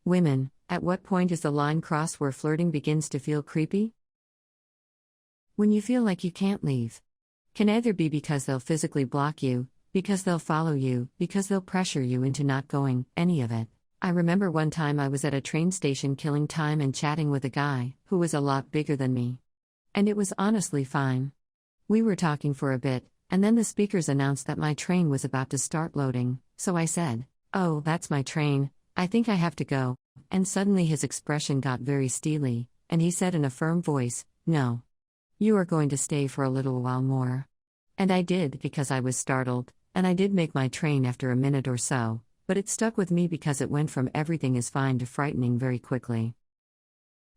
Women, at what point is the line crossed where flirting begins to feel creepy? When you feel like you can't leave. Can either be because they'll physically block you, because they'll follow you, because they'll pressure you into not going, any of it. I remember one time I was at a train station killing time and chatting with a guy, who was a lot bigger than me. And it was honestly fine. We were talking for a bit, and then the speakers announced that my train was about to start loading, so I said, "Oh, that's my train, I think I have to go." And suddenly his expression got very steely, and he said in a firm voice, "No. You are going to stay for a little while more." And I did because I was startled, and I did make my train after a minute or so, but it stuck with me because it went from everything is fine to frightening very quickly.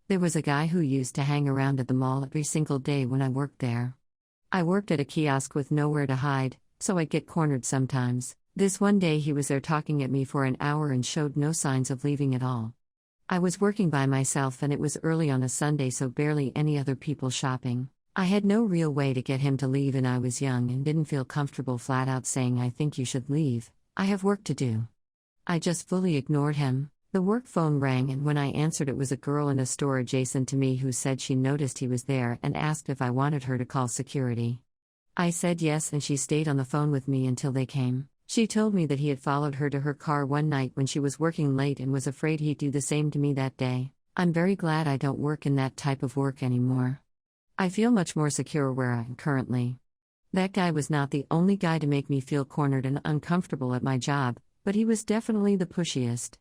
There was a guy who used to hang around at the mall every single day when I worked there. I worked at a kiosk with nowhere to hide, so I'd get cornered sometimes. This one day he was there talking at me for an hour and showed no signs of leaving at all. I was working by myself and it was early on a Sunday, so barely any other people shopping. I had no real way to get him to leave and I was young and didn't feel comfortable flat out saying, "I think you should leave, I have work to do." I just fully ignored him. The work phone rang and when I answered it was a girl in a store adjacent to me who said she noticed he was there and asked if I wanted her to call security. I said yes and she stayed on the phone with me until they came. She told me that he had followed her to her car one night when she was working late and was afraid he'd do the same to me that day. I'm very glad I don't work in that type of work anymore. I feel much more secure where I am currently. That guy was not the only guy to make me feel cornered and uncomfortable at my job, but he was definitely the pushiest.